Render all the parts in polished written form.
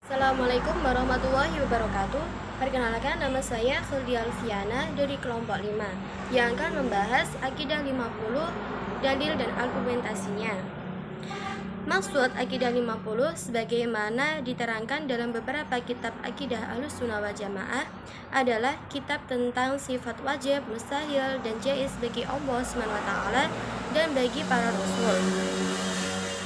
Assalamualaikum warahmatullahi wabarakatuh. Perkenalkan, nama saya Khildi Alfiana dari kelompok 5 yang akan membahas Akidah 50, dalil dan argumentasinya. Maksud Akidah 50 sebagaimana diterangkan dalam beberapa kitab Akidah Ahlussunnah wal Jamaah adalah kitab tentang sifat wajib, mustahil, dan jaiz bagi Allah SWT dan bagi para rasul.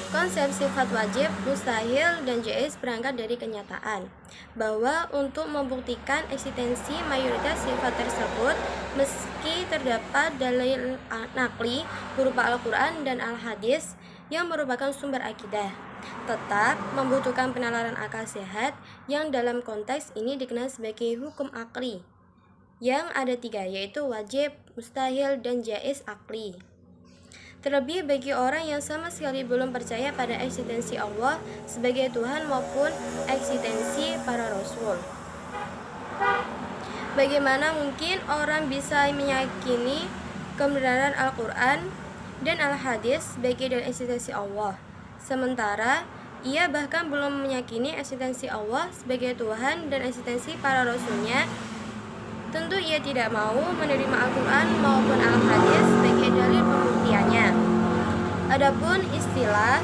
Konsep sifat wajib, mustahil, dan jaiz berangkat dari kenyataan bahwa untuk membuktikan eksistensi mayoritas sifat tersebut, meski terdapat dalil nakli berupa Al-Quran dan Al-Hadis yang merupakan sumber akidah, tetap membutuhkan penalaran akal sehat yang dalam konteks ini dikenal sebagai hukum akli, yang ada 3, yaitu wajib, mustahil, dan jaiz akli. Terlebih bagi orang yang sama sekali belum percaya pada eksistensi Allah sebagai Tuhan maupun eksistensi para rasul. Bagaimana mungkin orang bisa meyakini kebenaran Al-Quran dan Al-Hadis sebagai dalil eksistensi Allah, sementara ia bahkan belum meyakini eksistensi Allah sebagai Tuhan dan eksistensi para rasulnya? Tentu ia tidak mau menerima Al-Quran maupun Al-Hadis sebagai dalil pembuktiannya. Adapun istilah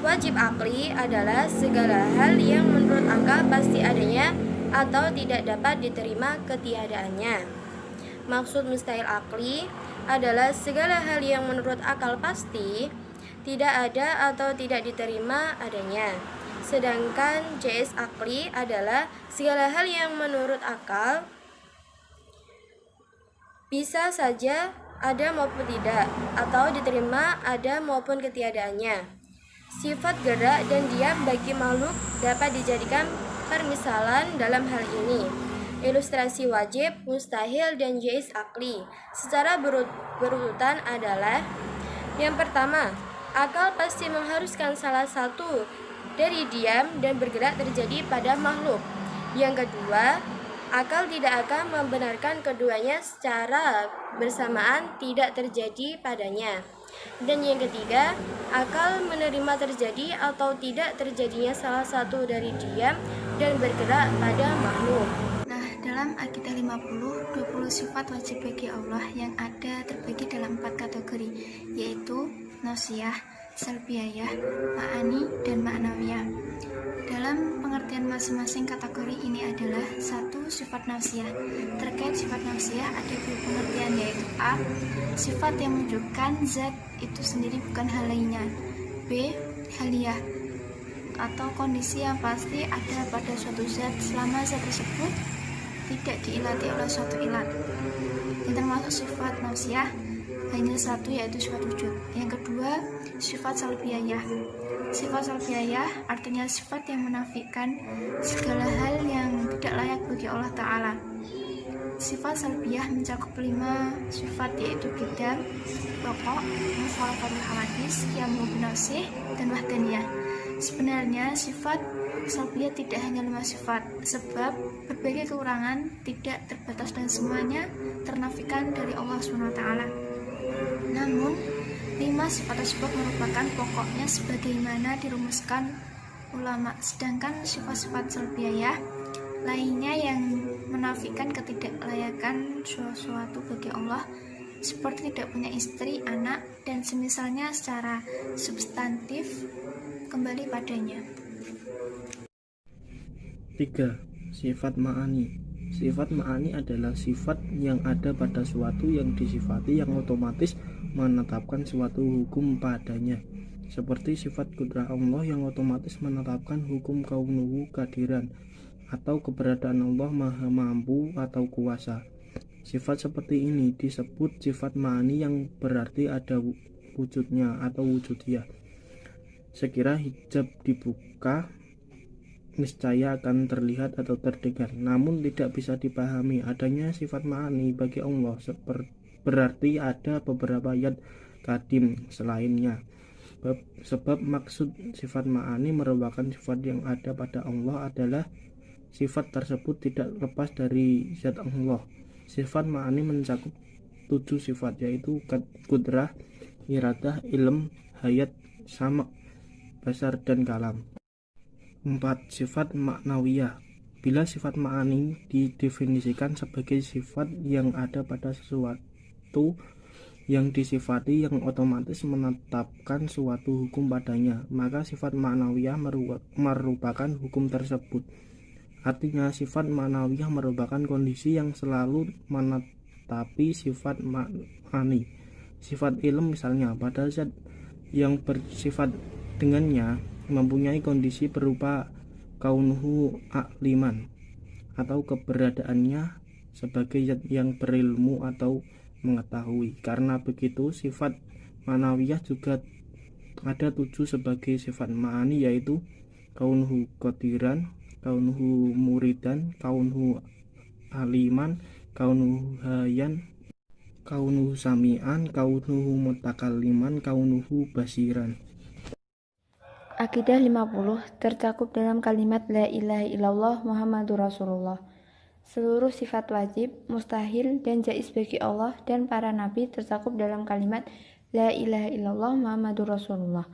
wajib akli adalah segala hal yang menurut akal pasti adanya atau tidak dapat diterima ketiadaannya. Maksud mustahil akli adalah segala hal yang menurut akal pasti tidak ada atau tidak diterima adanya. Sedangkan jaiz akli adalah segala hal yang menurut akal bisa saja ada maupun tidak, atau diterima ada maupun ketiadaannya. Sifat gerak dan diam bagi makhluk dapat dijadikan permisalan dalam hal ini. Ilustrasi wajib, mustahil, dan jaiz akli secara berurutan adalah: yang pertama, akal pasti mengharuskan salah satu dari diam dan bergerak terjadi pada makhluk. Yang kedua, akal tidak akan membenarkan keduanya secara bersamaan tidak terjadi padanya. Dan yang ketiga, akal menerima terjadi atau tidak terjadinya salah satu dari diam dan bergerak pada makhluk. Nah, dalam Akidah 50, 20 sifat wajib bagi Allah yang ada terbagi dalam 4 kategori, yaitu nausiyah, salbiyah, ma'ani, dan ma'nawiyah. Dalam pengertian masing-masing kategori ini adalah: 1. Sifat nausiyah. Terkait sifat nausiyah ada 2 pengertian, yaitu A. Sifat yang menunjukkan zat itu sendiri bukan hal lainnya. B. Haliyah, atau kondisi yang pasti ada pada suatu zat selama zat tersebut tidak diilati oleh suatu ilat. Yang termasuk sifat nausiyah hanya satu, yaitu sifat wujud. Yang kedua, sifat salbiyah. Sifat salbiyah artinya sifat yang menafikan segala hal yang tidak layak bagi Allah Ta'ala. Sifat salbiyah mencakup 5 sifat, yaitu qidam, pokok, mukhalafatul hawadis, qiyamu binafsih, dan wahdaniyah. Sebenarnya sifat salbiyah tidak hanya 5 sifat, sebab berbagai kekurangan tidak terbatas dan semuanya ternafikan dari Allah SWT. Namun 5 sifat tersebut merupakan pokoknya sebagaimana dirumuskan ulama, sedangkan sifat-sifat salbiyah lainnya yang menafikan ketidaklayakan sesuatu bagi Allah, seperti tidak punya istri, anak, dan semisalnya secara substantif kembali padanya. 3. Sifat ma'ani. Sifat ma'ani adalah sifat yang ada pada suatu yang disifati yang otomatis menetapkan suatu hukum padanya, seperti sifat kudrah Allah yang otomatis menetapkan hukum kaunuhu kehadiran atau keberadaan Allah maha mampu atau kuasa. Sifat seperti ini disebut sifat ma'ani yang berarti ada wujudnya atau wujudiyah. Sekira hijab dibuka, niscaya akan terlihat atau terdengar, namun tidak bisa dipahami adanya sifat ma'ani bagi Allah, berarti ada beberapa ayat kadim selainnya. Sebab maksud sifat ma'ani merupakan sifat yang ada pada Allah adalah sifat tersebut tidak lepas dari zat Allah. Sifat ma'ani mencakup 7 sifat, yaitu kudrah, iradah, ilm, hayat, sama', basar, dan kalam. 4. Sifat maknawiyah. Bila sifat ma'ani didefinisikan sebagai sifat yang ada pada sesuatu yang disifati yang otomatis menetapkan suatu hukum padanya, maka sifat ma'nawiyah merupakan hukum tersebut. Artinya sifat ma'nawiyah merupakan kondisi yang selalu menetapi sifat ma'ani. Sifat ilm misalnya, pada zat yang bersifat dengannya mempunyai kondisi berupa kaunuhu akliman atau keberadaannya sebagai zat yang berilmu atau mengetahui. Karena begitu, sifat ma'nawiyah juga ada 7 sebagai sifat ma'ani, yaitu kaunuhu qadiran, kaunuhu muridan, kaunuhu aliman, kaunuhu hayan, kaunuhu sami'an, kaunuhu mutakalliman, kaunuhu basiran. Akidah 50 tercakup dalam kalimat La ilaha illallah Muhammadur Rasulullah. Seluruh sifat wajib, mustahil, dan jaiz bagi Allah dan para nabi tercakup dalam kalimat La ilaha illallah Muhammadur Rasulullah.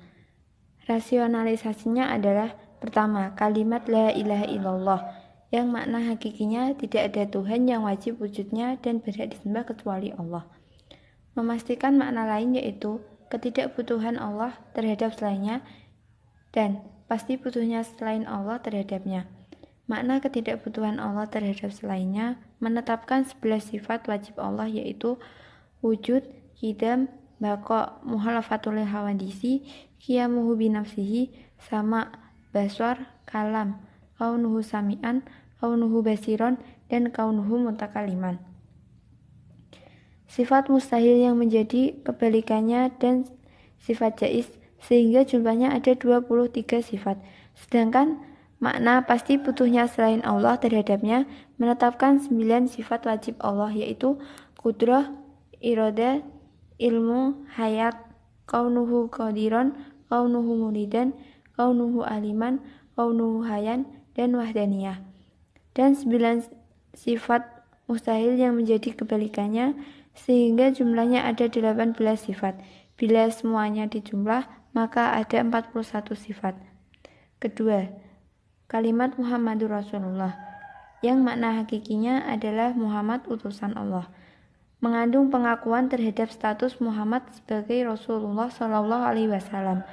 Rasionalisasinya adalah: pertama, kalimat La ilaha illallah yang makna hakikinya tidak ada Tuhan yang wajib wujudnya dan berhak disembah kecuali Allah. Memastikan makna lain, yaitu ketidakbutuhan Allah terhadap selainnya dan pasti butuhnya selain Allah terhadapnya. Makna ketidakbutuhan Allah terhadap selainnya menetapkan 11 sifat wajib Allah, yaitu wujud, qidam, baqa, muhalafatul hawadisi, qiyamuhu binafsihi, sama, basar, kalam, kaunuhu sami'an, kaunuhu basiron, dan kaunuhu mutakaliman. Sifat mustahil yang menjadi kebalikannya dan sifat jaiz, sehingga jumlahnya ada 23 sifat. Sedangkan makna pasti butuhnya selain Allah terhadapnya menetapkan 9 sifat wajib Allah, yaitu qudrah, iradah, ilmu, hayat, kaunuhu qadiron, kaunuhu muridan, kaunuhu aliman, kaunuhu hayan, dan wahdaniyah. Dan 9 sifat mustahil yang menjadi kebalikannya, sehingga jumlahnya ada 18 sifat. Bila semuanya dijumlah, maka ada 41 sifat. Kedua, kalimat Muhammadur Rasulullah yang makna hakikinya adalah Muhammad utusan Allah, mengandung pengakuan terhadap status Muhammad sebagai Rasulullah Shallallahu Alaihi Wasallam.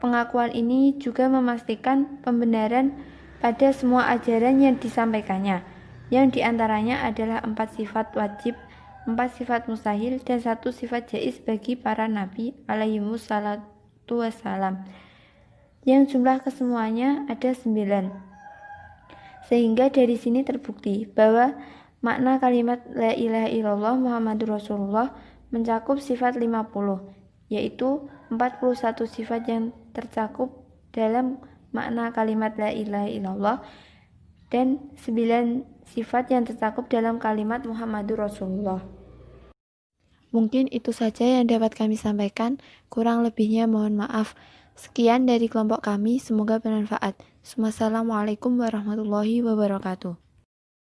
Pengakuan ini juga memastikan pembenaran pada semua ajaran yang disampaikannya, yang diantaranya adalah 4 sifat wajib, 4 sifat mustahil, dan 1 sifat jaiz bagi para nabi alaihimus salatu wassalam, yang jumlah kesemuanya ada 9. Sehingga dari sini terbukti bahwa makna kalimat La ilaha illallah Muhammadur Rasulullah mencakup sifat 50, yaitu 41 sifat yang tercakup dalam makna kalimat La ilaha illallah dan 9 sifat yang tercakup dalam kalimat Muhammadur Rasulullah. Mungkin itu saja yang dapat kami sampaikan, kurang lebihnya mohon maaf. Sekian dari kelompok kami, semoga bermanfaat. Wassalamualaikum warahmatullahi wabarakatuh.